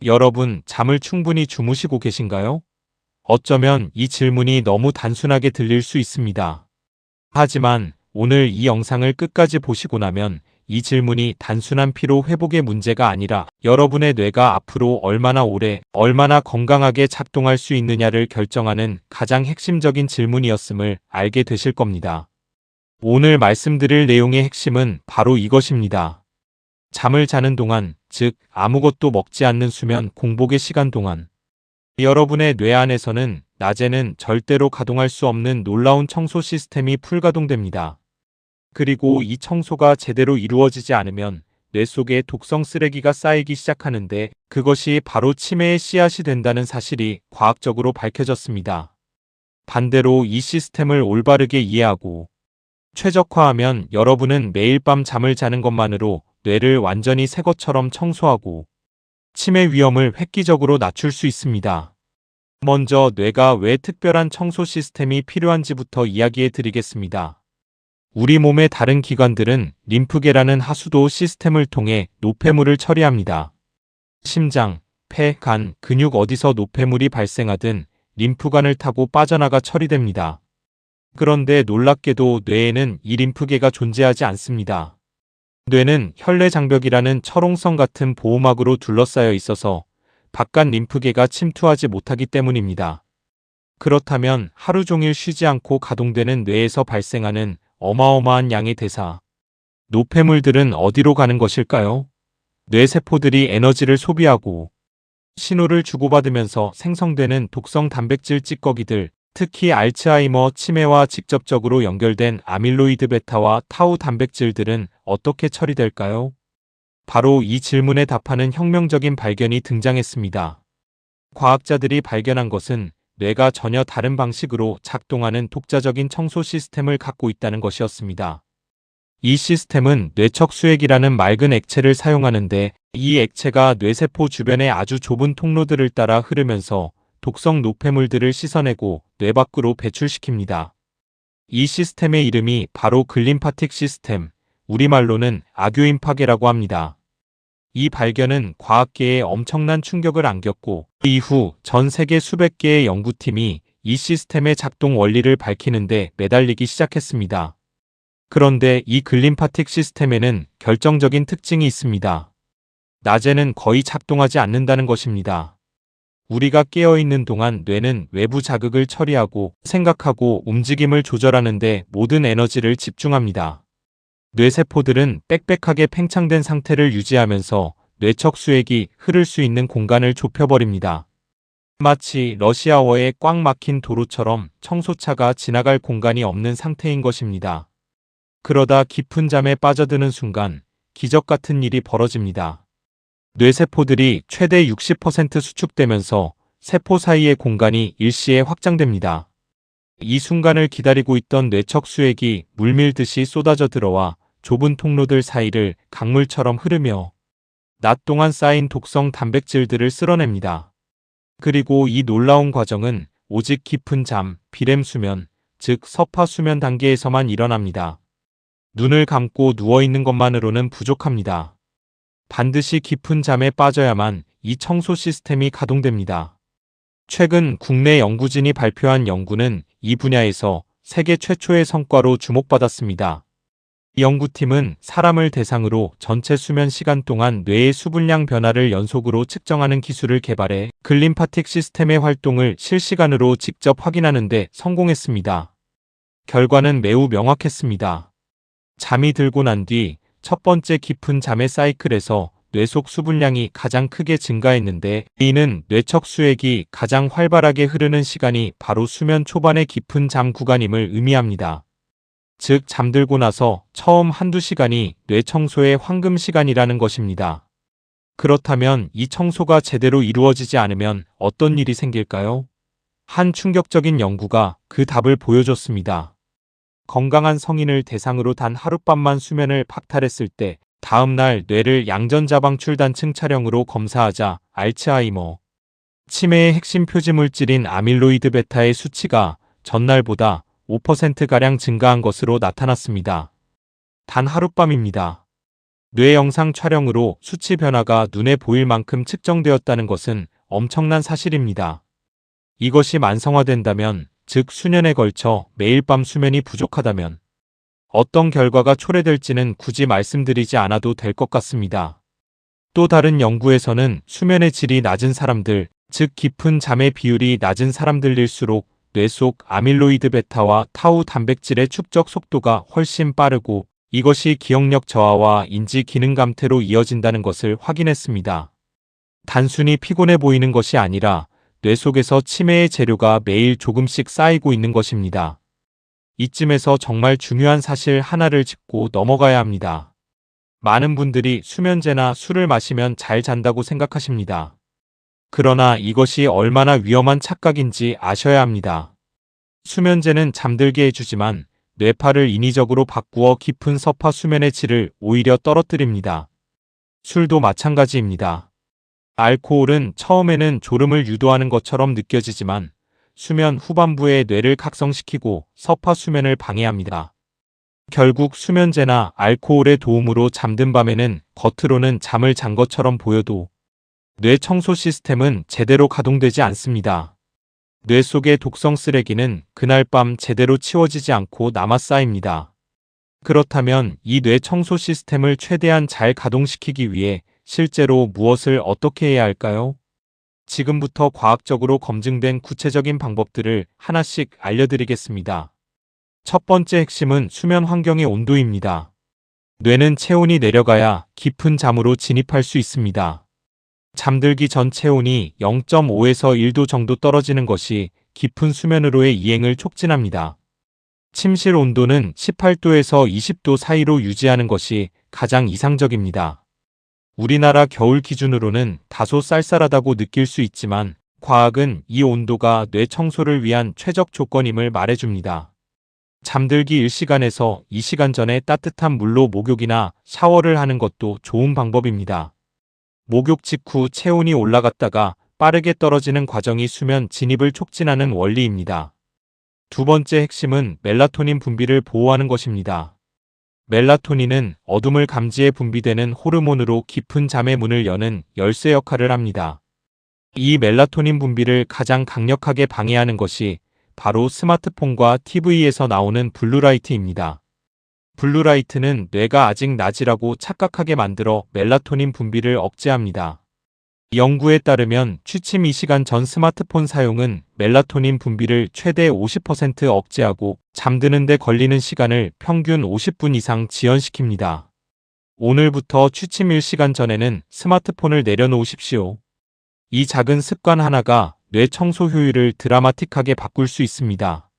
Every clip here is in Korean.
여러분, 잠을 충분히 주무시고 계신가요? 어쩌면 이 질문이 너무 단순하게 들릴 수 있습니다. 하지만 오늘 이 영상을 끝까지 보시고 나면 이 질문이 단순한 피로 회복의 문제가 아니라 여러분의 뇌가 앞으로 얼마나 오래, 얼마나 건강하게 작동할 수 있느냐를 결정하는 가장 핵심적인 질문이었음을 알게 되실 겁니다. 오늘 말씀드릴 내용의 핵심은 바로 이것입니다. 잠을 자는 동안, 즉 아무것도 먹지 않는 수면 공복의 시간 동안 여러분의 뇌 안에서는 낮에는 절대로 가동할 수 없는 놀라운 청소 시스템이 풀가동됩니다. 그리고 이 청소가 제대로 이루어지지 않으면 뇌 속에 독성 쓰레기가 쌓이기 시작하는데 그것이 바로 치매의 씨앗이 된다는 사실이 과학적으로 밝혀졌습니다. 반대로 이 시스템을 올바르게 이해하고 최적화하면 여러분은 매일 밤 잠을 자는 것만으로 뇌를 완전히 새 것처럼 청소하고 치매 위험을 획기적으로 낮출 수 있습니다. 먼저 뇌가 왜 특별한 청소 시스템이 필요한지부터 이야기해 드리겠습니다. 우리 몸의 다른 기관들은 림프계라는 하수도 시스템을 통해 노폐물을 처리합니다. 심장, 폐, 간, 근육 어디서 노폐물이 발생하든 림프관을 타고 빠져나가 처리됩니다. 그런데 놀랍게도 뇌에는 이 림프계가 존재하지 않습니다. 뇌는 혈내 장벽이라는 철옹성 같은 보호막으로 둘러싸여 있어서 바깥 림프계가 침투하지 못하기 때문입니다. 그렇다면 하루 종일 쉬지 않고 가동되는 뇌에서 발생하는 어마어마한 양의 대사, 노폐물들은 어디로 가는 것일까요? 뇌세포들이 에너지를 소비하고 신호를 주고받으면서 생성되는 독성 단백질 찌꺼기들, 특히 알츠하이머 치매와 직접적으로 연결된 아밀로이드 베타와 타우 단백질들은 어떻게 처리될까요? 바로 이 질문에 답하는 혁명적인 발견이 등장했습니다. 과학자들이 발견한 것은 뇌가 전혀 다른 방식으로 작동하는 독자적인 청소 시스템을 갖고 있다는 것이었습니다. 이 시스템은 뇌척수액이라는 맑은 액체를 사용하는데 이 액체가 뇌세포 주변의 아주 좁은 통로들을 따라 흐르면서 독성 노폐물들을 씻어내고 뇌 밖으로 배출시킵니다. 이 시스템의 이름이 바로 글림파틱 시스템, 우리말로는 악유인 파괴라고 합니다. 이 발견은 과학계에 엄청난 충격을 안겼고 그 이후 전 세계 수백 개의 연구팀이 이 시스템의 작동 원리를 밝히는데 매달리기 시작했습니다. 그런데 이 글림파틱 시스템에는 결정적인 특징이 있습니다. 낮에는 거의 작동하지 않는다는 것입니다. 우리가 깨어있는 동안 뇌는 외부 자극을 처리하고 생각하고 움직임을 조절하는 데 모든 에너지를 집중합니다. 뇌세포들은 빽빽하게 팽창된 상태를 유지하면서 뇌척수액이 흐를 수 있는 공간을 좁혀버립니다. 마치 러시아어의 꽉 막힌 도로처럼 청소차가 지나갈 공간이 없는 상태인 것입니다. 그러다 깊은 잠에 빠져드는 순간 기적 같은 일이 벌어집니다. 뇌세포들이 최대 60% 수축되면서 세포 사이의 공간이 일시에 확장됩니다. 이 순간을 기다리고 있던 뇌척수액이 물밀듯이 쏟아져 들어와 좁은 통로들 사이를 강물처럼 흐르며 낮 동안 쌓인 독성 단백질들을 쓸어냅니다. 그리고 이 놀라운 과정은 오직 깊은 잠, 비렘 수면, 즉 서파 수면 단계에서만 일어납니다. 눈을 감고 누워있는 것만으로는 부족합니다. 반드시 깊은 잠에 빠져야만 이 청소 시스템이 가동됩니다. 최근 국내 연구진이 발표한 연구는 이 분야에서 세계 최초의 성과로 주목받았습니다. 이 연구팀은 사람을 대상으로 전체 수면 시간 동안 뇌의 수분량 변화를 연속으로 측정하는 기술을 개발해 글림파틱 시스템의 활동을 실시간으로 직접 확인하는 데 성공했습니다. 결과는 매우 명확했습니다. 잠이 들고 난 뒤 첫 번째 깊은 잠의 사이클에서 뇌 속 수분량이 가장 크게 증가했는데 이는 뇌척수액이 가장 활발하게 흐르는 시간이 바로 수면 초반의 깊은 잠 구간임을 의미합니다. 즉 잠들고 나서 처음 한두 시간이 뇌 청소의 황금 시간이라는 것입니다. 그렇다면 이 청소가 제대로 이루어지지 않으면 어떤 일이 생길까요? 한 충격적인 연구가 그 답을 보여줬습니다. 건강한 성인을 대상으로 단 하룻밤만 수면을 박탈했을 때 다음 날 뇌를 양전자방출 단층 촬영으로 검사하자 알츠하이머, 치매의 핵심 표지물질인 아밀로이드 베타의 수치가 전날보다 5%가량 증가한 것으로 나타났습니다. 단 하룻밤입니다. 뇌 영상 촬영으로 수치 변화가 눈에 보일 만큼 측정되었다는 것은 엄청난 사실입니다. 이것이 만성화된다면, 즉 수년에 걸쳐 매일 밤 수면이 부족하다면 어떤 결과가 초래될지는 굳이 말씀드리지 않아도 될 것 같습니다. 또 다른 연구에서는 수면의 질이 낮은 사람들, 즉 깊은 잠의 비율이 낮은 사람들일수록 뇌 속 아밀로이드 베타와 타우 단백질의 축적 속도가 훨씬 빠르고 이것이 기억력 저하와 인지 기능 감퇴로 이어진다는 것을 확인했습니다. 단순히 피곤해 보이는 것이 아니라 뇌 속에서 치매의 재료가 매일 조금씩 쌓이고 있는 것입니다. 이쯤에서 정말 중요한 사실 하나를 짚고 넘어가야 합니다. 많은 분들이 수면제나 술을 마시면 잘 잔다고 생각하십니다. 그러나 이것이 얼마나 위험한 착각인지 아셔야 합니다. 수면제는 잠들게 해주지만 뇌파를 인위적으로 바꾸어 깊은 서파 수면의 질을 오히려 떨어뜨립니다. 술도 마찬가지입니다. 알코올은 처음에는 졸음을 유도하는 것처럼 느껴지지만 수면 후반부에 뇌를 각성시키고 서파 수면을 방해합니다. 결국 수면제나 알코올의 도움으로 잠든 밤에는 겉으로는 잠을 잔 것처럼 보여도 뇌 청소 시스템은 제대로 가동되지 않습니다. 뇌 속의 독성 쓰레기는 그날 밤 제대로 치워지지 않고 남아 쌓입니다. 그렇다면 이 뇌 청소 시스템을 최대한 잘 가동시키기 위해 실제로 무엇을 어떻게 해야 할까요? 지금부터 과학적으로 검증된 구체적인 방법들을 하나씩 알려드리겠습니다. 첫 번째 핵심은 수면 환경의 온도입니다. 뇌는 체온이 내려가야 깊은 잠으로 진입할 수 있습니다. 잠들기 전 체온이 0.5에서 1도 정도 떨어지는 것이 깊은 수면으로의 이행을 촉진합니다. 침실 온도는 18도에서 20도 사이로 유지하는 것이 가장 이상적입니다. 우리나라 겨울 기준으로는 다소 쌀쌀하다고 느낄 수 있지만 과학은 이 온도가 뇌 청소를 위한 최적 조건임을 말해줍니다. 잠들기 1시간에서 2시간 전에 따뜻한 물로 목욕이나 샤워를 하는 것도 좋은 방법입니다. 목욕 직후 체온이 올라갔다가 빠르게 떨어지는 과정이 수면 진입을 촉진하는 원리입니다. 두 번째 핵심은 멜라토닌 분비를 보호하는 것입니다. 멜라토닌은 어둠을 감지해 분비되는 호르몬으로 깊은 잠의 문을 여는 열쇠 역할을 합니다. 이 멜라토닌 분비를 가장 강력하게 방해하는 것이 바로 스마트폰과 TV에서 나오는 블루라이트입니다. 블루라이트는 뇌가 아직 낮이라고 착각하게 만들어 멜라토닌 분비를 억제합니다. 연구에 따르면 취침 2시간 전 스마트폰 사용은 멜라토닌 분비를 최대 50% 억제하고 잠드는 데 걸리는 시간을 평균 50분 이상 지연시킵니다. 오늘부터 취침 1시간 전에는 스마트폰을 내려놓으십시오. 이 작은 습관 하나가 뇌 청소 효율을 드라마틱하게 바꿀 수 있습니다.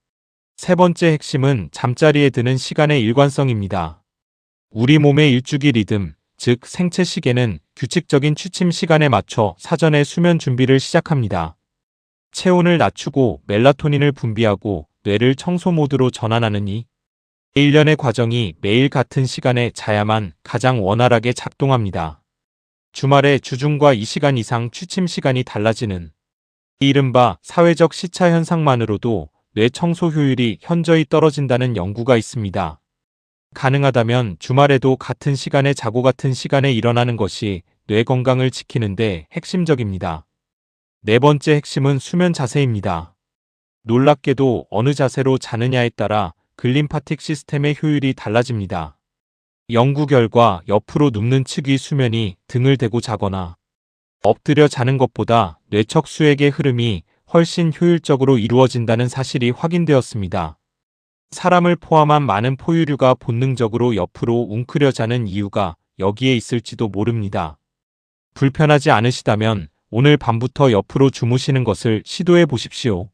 세 번째 핵심은 잠자리에 드는 시간의 일관성입니다. 우리 몸의 일주기 리듬, 즉 생체 시계는 규칙적인 취침 시간에 맞춰 사전에 수면 준비를 시작합니다. 체온을 낮추고 멜라토닌을 분비하고 뇌를 청소 모드로 전환하는 이 일련의 과정이 매일 같은 시간에 자야만 가장 원활하게 작동합니다. 주말에 주중과 2시간 이상 취침 시간이 달라지는 이른바 사회적 시차 현상만으로도 뇌 청소 효율이 현저히 떨어진다는 연구가 있습니다. 가능하다면 주말에도 같은 시간에 자고 같은 시간에 일어나는 것이 뇌 건강을 지키는데 핵심적입니다. 네 번째 핵심은 수면 자세입니다. 놀랍게도 어느 자세로 자느냐에 따라 글림파틱 시스템의 효율이 달라집니다. 연구 결과 옆으로 눕는 측의 수면이 등을 대고 자거나 엎드려 자는 것보다 뇌척수액의 흐름이 훨씬 효율적으로 이루어진다는 사실이 확인되었습니다. 사람을 포함한 많은 포유류가 본능적으로 옆으로 웅크려 자는 이유가 여기에 있을지도 모릅니다. 불편하지 않으시다면 오늘 밤부터 옆으로 주무시는 것을 시도해 보십시오.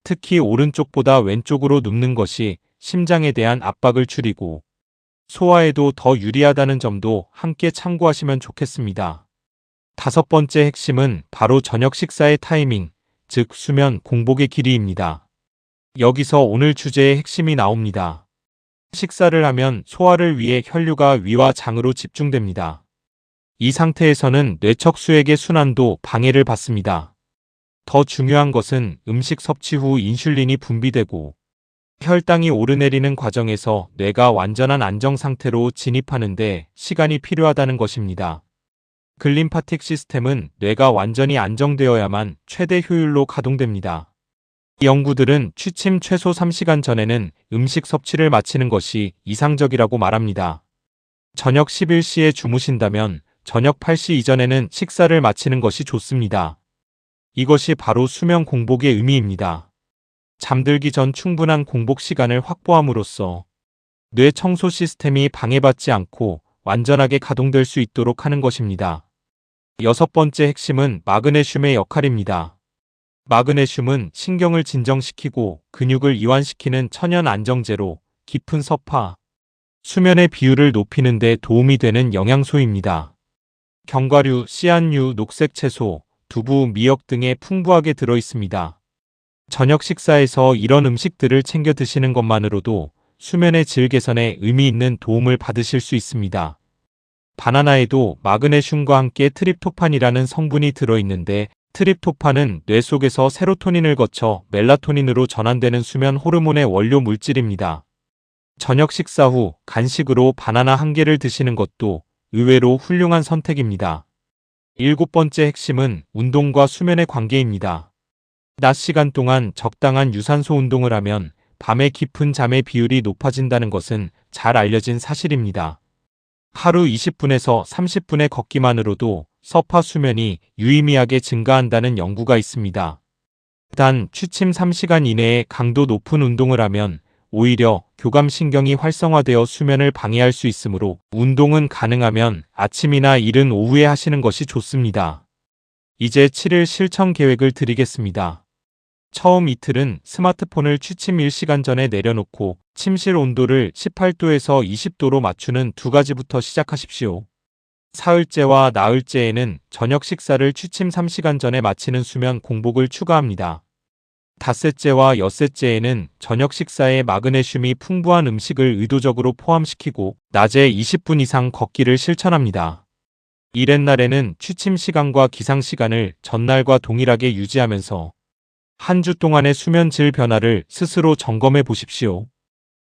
특히 오른쪽보다 왼쪽으로 눕는 것이 심장에 대한 압박을 줄이고 소화에도 더 유리하다는 점도 함께 참고하시면 좋겠습니다. 다섯 번째 핵심은 바로 저녁 식사의 타이밍, 즉 수면 공복의 길이입니다. 여기서 오늘 주제의 핵심이 나옵니다. 식사를 하면 소화를 위해 혈류가 위와 장으로 집중됩니다. 이 상태에서는 뇌척수액의 순환도 방해를 받습니다. 더 중요한 것은 음식 섭취 후 인슐린이 분비되고 혈당이 오르내리는 과정에서 뇌가 완전한 안정 상태로 진입하는데 시간이 필요하다는 것입니다. 글림파틱 시스템은 뇌가 완전히 안정되어야만 최대 효율로 가동됩니다. 이 연구들은 취침 최소 3시간 전에는 음식 섭취를 마치는 것이 이상적이라고 말합니다. 저녁 11시에 주무신다면 저녁 8시 이전에는 식사를 마치는 것이 좋습니다. 이것이 바로 수면 공복의 의미입니다. 잠들기 전 충분한 공복 시간을 확보함으로써 뇌 청소 시스템이 방해받지 않고 완전하게 가동될 수 있도록 하는 것입니다. 여섯 번째 핵심은 마그네슘의 역할입니다. 마그네슘은 신경을 진정시키고 근육을 이완시키는 천연 안정제로 깊은 섭파, 수면의 비율을 높이는 데 도움이 되는 영양소입니다. 견과류, 씨앗류, 녹색 채소, 두부, 미역 등에 풍부하게 들어 있습니다. 저녁 식사에서 이런 음식들을 챙겨 드시는 것만으로도 수면의 질 개선에 의미 있는 도움을 받으실 수 있습니다. 바나나에도 마그네슘과 함께 트립토판이라는 성분이 들어있는데 트립토판은 뇌 속에서 세로토닌을 거쳐 멜라토닌으로 전환되는 수면 호르몬의 원료 물질입니다. 저녁 식사 후 간식으로 바나나 한 개를 드시는 것도 의외로 훌륭한 선택입니다. 일곱 번째 핵심은 운동과 수면의 관계입니다. 낮 시간 동안 적당한 유산소 운동을 하면 밤의 깊은 잠의 비율이 높아진다는 것은 잘 알려진 사실입니다. 하루 20분에서 30분의 걷기만으로도 섭파 수면이 유의미하게 증가한다는 연구가 있습니다. 단 취침 3시간 이내에 강도 높은 운동을 하면 오히려 교감신경이 활성화되어 수면을 방해할 수 있으므로 운동은 가능하면 아침이나 이른 오후에 하시는 것이 좋습니다. 이제 7일 실천 계획을 드리겠습니다. 처음 이틀은 스마트폰을 취침 1시간 전에 내려놓고 침실 온도를 18도에서 20도로 맞추는 두 가지부터 시작하십시오. 사흘째와 나흘째에는 저녁 식사를 취침 3시간 전에 마치는 수면 공복을 추가합니다. 닷새째와 엿새째에는 저녁 식사에 마그네슘이 풍부한 음식을 의도적으로 포함시키고 낮에 20분 이상 걷기를 실천합니다. 이렛날에는 취침 시간과 기상 시간을 전날과 동일하게 유지하면서 한 주 동안의 수면 질 변화를 스스로 점검해 보십시오.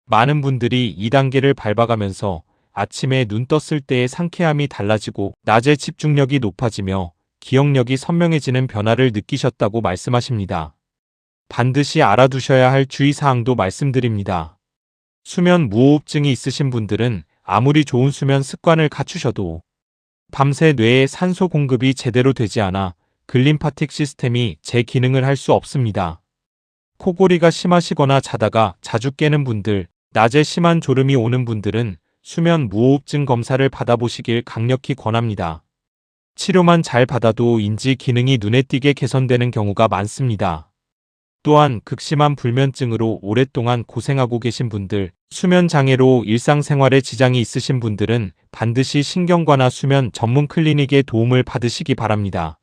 많은 분들이 2단계를 밟아가면서 아침에 눈 떴을 때의 상쾌함이 달라지고 낮에 집중력이 높아지며 기억력이 선명해지는 변화를 느끼셨다고 말씀하십니다. 반드시 알아두셔야 할 주의사항도 말씀드립니다. 수면 무호흡증이 있으신 분들은 아무리 좋은 수면 습관을 갖추셔도 밤새 뇌에 산소 공급이 제대로 되지 않아 글림파틱 시스템이 제 기능을 할 수 없습니다. 코골이가 심하시거나 자다가 자주 깨는 분들, 낮에 심한 졸음이 오는 분들은 수면 무호흡증 검사를 받아보시길 강력히 권합니다. 치료만 잘 받아도 인지 기능이 눈에 띄게 개선되는 경우가 많습니다. 또한 극심한 불면증으로 오랫동안 고생하고 계신 분들, 수면 장애로 일상생활에 지장이 있으신 분들은 반드시 신경과나 수면 전문 클리닉의 도움을 받으시기 바랍니다.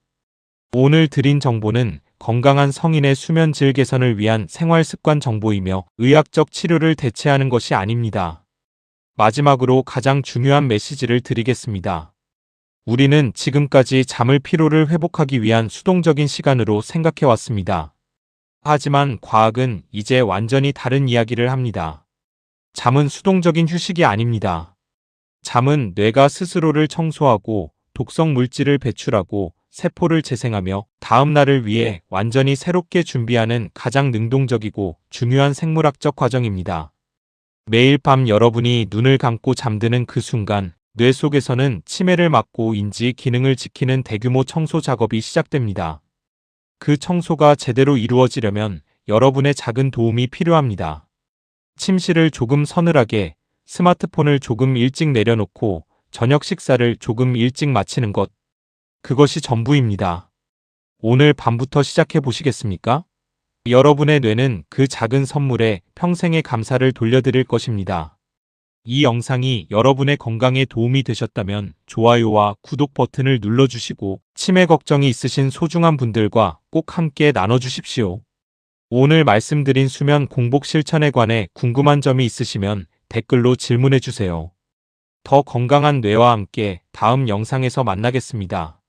오늘 드린 정보는 건강한 성인의 수면 질 개선을 위한 생활 습관 정보이며 의학적 치료를 대체하는 것이 아닙니다. 마지막으로 가장 중요한 메시지를 드리겠습니다. 우리는 지금까지 잠을 피로를 회복하기 위한 수동적인 시간으로 생각해 왔습니다. 하지만 과학은 이제 완전히 다른 이야기를 합니다. 잠은 수동적인 휴식이 아닙니다. 잠은 뇌가 스스로를 청소하고 독성 물질을 배출하고 세포를 재생하며 다음 날을 위해 완전히 새롭게 준비하는 가장 능동적이고 중요한 생물학적 과정입니다. 매일 밤 여러분이 눈을 감고 잠드는 그 순간 뇌 속에서는 치매를 막고 인지 기능을 지키는 대규모 청소 작업이 시작됩니다. 그 청소가 제대로 이루어지려면 여러분의 작은 도움이 필요합니다. 침실을 조금 서늘하게, 스마트폰을 조금 일찍 내려놓고 저녁 식사를 조금 일찍 마치는 것. 그것이 전부입니다. 오늘 밤부터 시작해 보시겠습니까? 여러분의 뇌는 그 작은 선물에 평생의 감사를 돌려드릴 것입니다. 이 영상이 여러분의 건강에 도움이 되셨다면 좋아요와 구독 버튼을 눌러주시고 치매 걱정이 있으신 소중한 분들과 꼭 함께 나눠주십시오. 오늘 말씀드린 수면 공복 실천에 관해 궁금한 점이 있으시면 댓글로 질문해 주세요. 더 건강한 뇌와 함께 다음 영상에서 만나겠습니다.